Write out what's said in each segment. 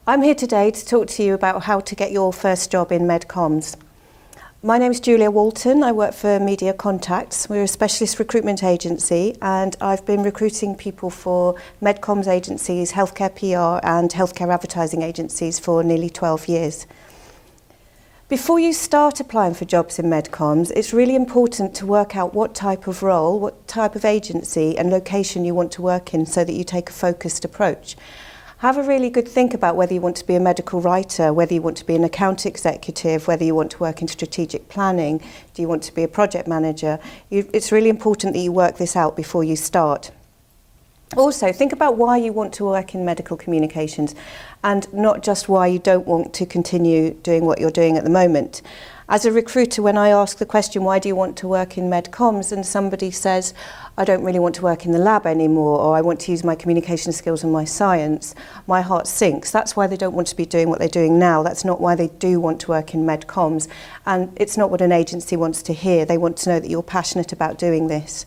I'm here today to talk to you about how to get your first job in MedComms. My name is Julia Walton. I work for Media Contacts. We're a specialist recruitment agency, and I've been recruiting people for MedComms agencies, healthcare PR and healthcare advertising agencies for nearly 12 years. Before you start applying for jobs in MedComms, it's really important to work out what type of role, what type of agency and location you want to work in so that you take a focused approach. Have a really good think about whether you want to be a medical writer, whether you want to be an account executive, whether you want to work in strategic planning, do you want to be a project manager. It's really important that you work this out before you start. Also, think about why you want to work in medical communications and not just why you don't want to continue doing what you're doing at the moment. As a recruiter, when I ask the question, why do you want to work in MedComms, and somebody says, I don't really want to work in the lab anymore, or I want to use my communication skills and my science, my heart sinks. That's why they don't want to be doing what they're doing now. That's not why they do want to work in MedComms. And it's not what an agency wants to hear. They want to know that you're passionate about doing this.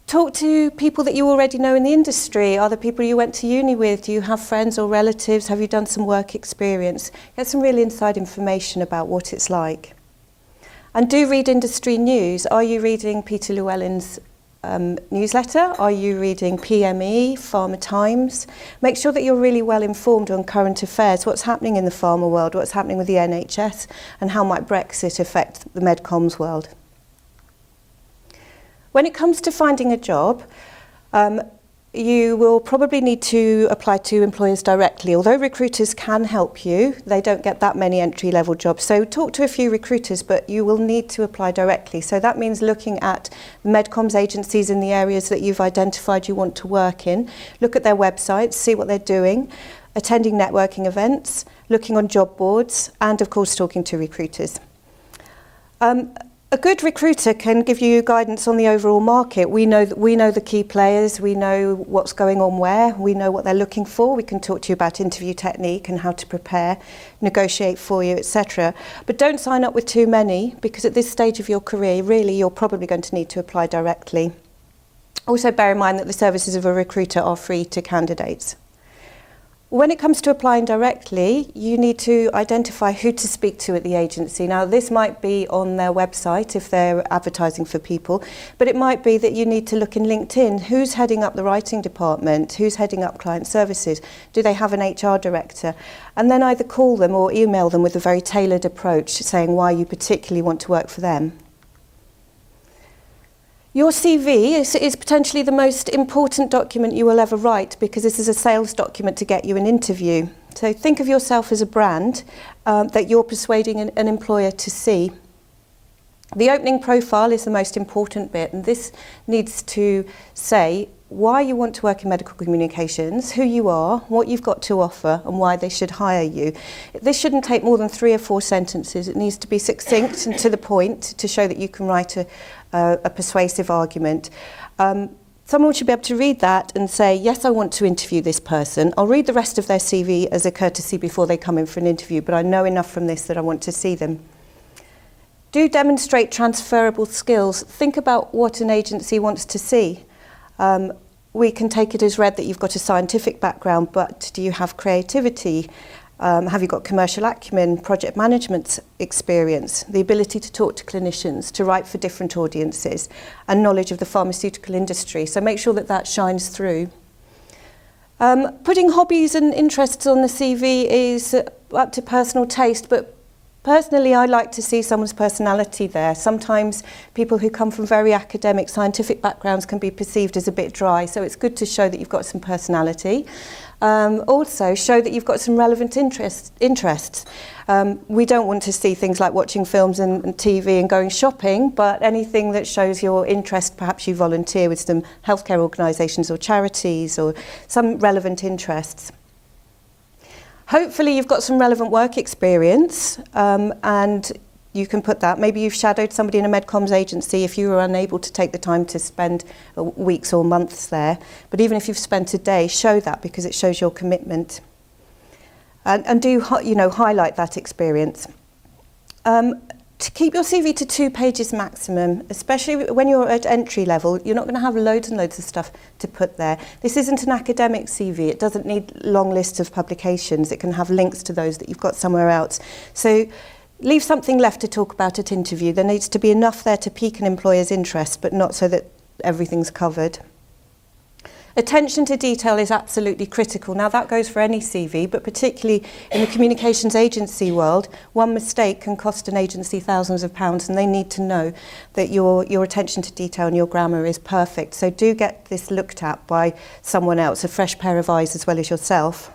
Talk to people that you already know in the industry. Are there people you went to uni with? Do you have friends or relatives? Have you done some work experience? Get some really inside information about what it's like. And do read industry news. Are you reading Peter Llewellyn's newsletter? Are you reading PME, Pharma Times? Make sure that you're really well informed on current affairs, what's happening in the pharma world, what's happening with the NHS, and how might Brexit affect the MedComms world. When it comes to finding a job, you will probably need to apply to employers directly. Although recruiters can help you, they don't get that many entry-level jobs. So talk to a few recruiters, but you will need to apply directly. So that means looking at MedComms agencies in the areas that you've identified you want to work in. Look at their websites, see what they're doing, attending networking events, looking on job boards, and of course talking to recruiters. A good recruiter can give you guidance on the overall market. We know the key players, we know what's going on where, we know what they're looking for. We can talk to you about interview technique and how to prepare, negotiate for you, etc. But don't sign up with too many, because at this stage of your career, really, you're probably going to need to apply directly. Also bear in mind that the services of a recruiter are free to candidates. When it comes to applying directly, you need to identify who to speak to at the agency. Now, this might be on their website if they're advertising for people, but it might be that you need to look in LinkedIn. Who's heading up the writing department? Who's heading up client services? Do they have an HR director? And then either call them or email them with a very tailored approach, saying why you particularly want to work for them. Your CV is potentially the most important document you will ever write, because this is a sales document to get you an interview. So think of yourself as a brand that you're persuading an employer to see. The opening profile is the most important bit, and this needs to say why you want to work in medical communications, who you are, what you've got to offer, and why they should hire you. This shouldn't take more than 3 or 4 sentences. It needs to be succinct and to the point to show that you can write a persuasive argument. Someone should be able to read that and say, yes, I want to interview this person. I'll read the rest of their CV as a courtesy before they come in for an interview, but I know enough from this that I want to see them. Do demonstrate transferable skills. Think about what an agency wants to see. We can take it as read that you've got a scientific background, but do you have creativity? Have you got commercial acumen, project management experience, the ability to talk to clinicians, to write for different audiences, and knowledge of the pharmaceutical industry? So make sure that that shines through. Putting hobbies and interests on the CV is up to personal taste, but personally, I like to see someone's personality there. Sometimes people who come from very academic, scientific backgrounds can be perceived as a bit dry, so it's good to show that you've got some personality. Also, show that you've got some relevant interests. We don't want to see things like watching films and TV and going shopping, but anything that shows your interest, perhaps you volunteer with some healthcare organisations or charities or some relevant interests. Hopefully you've got some relevant work experience, and you can put that. Maybe you've shadowed somebody in a MedComms agency if you were unable to take the time to spend weeks or months there. But even if you've spent a day, show that, because it shows your commitment. And do highlight that experience. To keep your CV to 2 pages maximum, especially when you're at entry level. You're not going to have loads and loads of stuff to put there. This isn't an academic CV. It doesn't need long lists of publications. It can have links to those that you've got somewhere else. So leave something left to talk about at interview. There needs to be enough there to pique an employer's interest, but not so that everything's covered. Attention to detail is absolutely critical. Now that goes for any CV, but particularly in the communications agency world, one mistake can cost an agency thousands of pounds, and they need to know that your attention to detail and your grammar is perfect. So do get this looked at by someone else, a fresh pair of eyes as well as yourself.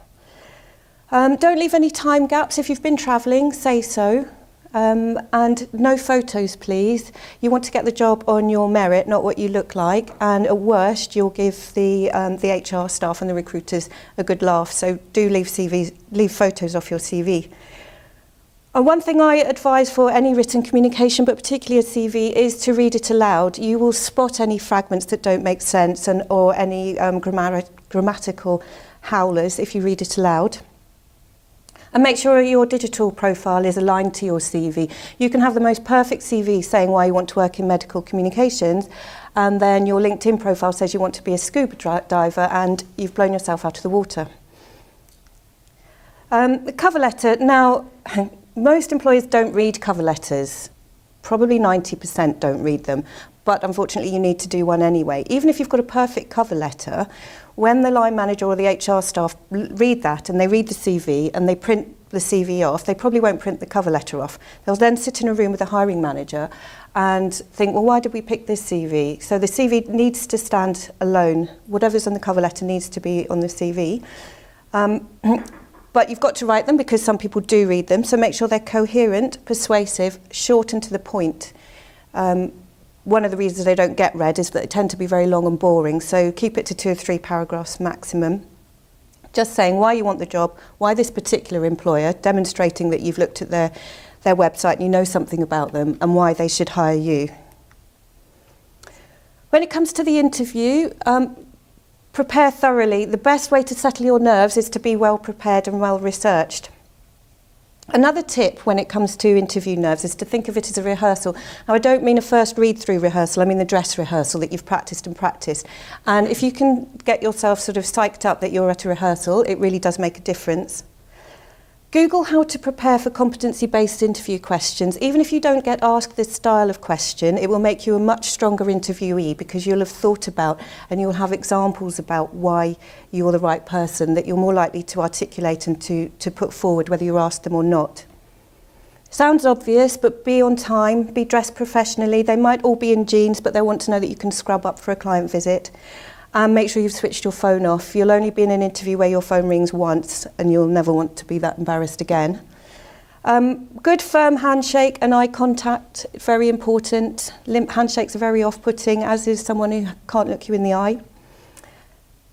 Don't leave any time gaps. If you've been travelling, say so. And no photos, please. You want to get the job on your merit, not what you look like. And at worst, you'll give the HR staff and the recruiters a good laugh. So do leave photos off your CV. And one thing I advise for any written communication, but particularly a CV, is to read it aloud. You will spot any fragments that don't make sense or any grammatical howlers if you read it aloud. And make sure your digital profile is aligned to your CV. You can have the most perfect CV saying why you want to work in medical communications, and then your LinkedIn profile says you want to be a scuba diver, and you've blown yourself out of the water. The cover letter. Now, most employers don't read cover letters. Probably 90% don't read them, but unfortunately you need to do one anyway. Even if you've got a perfect cover letter, when the line manager or the HR staff read that and they read the CV and they print the CV off, they probably won't print the cover letter off. They'll then sit in a room with a hiring manager and think, well, why did we pick this CV? So the CV needs to stand alone. Whatever's on the cover letter needs to be on the CV. But you've got to write them because some people do read them, so make sure they're coherent, persuasive, short and to the point. One of the reasons they don't get read is that they tend to be very long and boring, so keep it to 2 or 3 paragraphs maximum. Just saying why you want the job, why this particular employer, demonstrating that you've looked at their website and you know something about them, and why they should hire you. When it comes to the interview, prepare thoroughly. The best way to settle your nerves is to be well prepared and well researched. Another tip when it comes to interview nerves is to think of it as a rehearsal. Now, I don't mean a first read-through rehearsal, I mean the dress rehearsal that you've practiced and practiced. And if you can get yourself sort of psyched up that you're at a rehearsal, it really does make a difference. Google how to prepare for competency-based interview questions. Even if you don't get asked this style of question, it will make you a much stronger interviewee because you'll have thought about and you'll have examples about why you're the right person that you're more likely to articulate and to put forward, whether you're asked them or not. Sounds obvious, but be on time, be dressed professionally. They might all be in jeans, but they'll want to know that you can scrub up for a client visit. And make sure you've switched your phone off. You'll only be in an interview where your phone rings once and you'll never want to be that embarrassed again. Good firm handshake and eye contact, very important. Limp handshakes are very off-putting, as is someone who can't look you in the eye.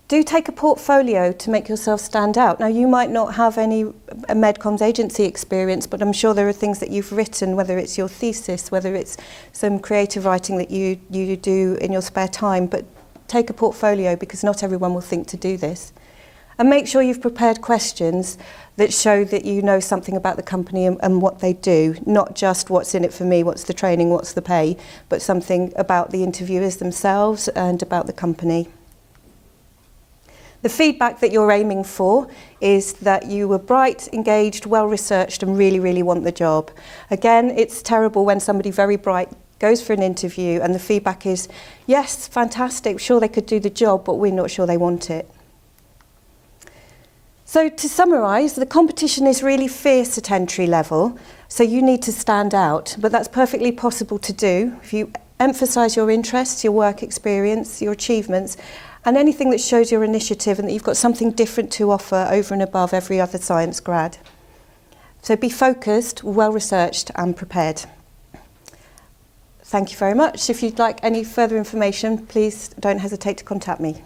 Do take a portfolio to make yourself stand out. Now, you might not have any MedComms agency experience, but I'm sure there are things that you've written, whether it's your thesis, whether it's some creative writing that you do in your spare time, but take a portfolio because not everyone will think to do this. And make sure you've prepared questions that show that you know something about the company and what they do, not just what's in it for me, what's the training, what's the pay, but something about the interviewers themselves and about the company. The feedback that you're aiming for is that you were bright, engaged, well-researched and really, really want the job. Again, it's terrible when somebody very bright goes for an interview and the feedback is, yes, fantastic, sure they could do the job, but we're not sure they want it. So to summarise, the competition is really fierce at entry level, so you need to stand out, but that's perfectly possible to do if you emphasise your interests, your work experience, your achievements, and anything that shows your initiative and that you've got something different to offer over and above every other science grad. So be focused, well-researched and prepared. Thank you very much. If you'd like any further information, please don't hesitate to contact me.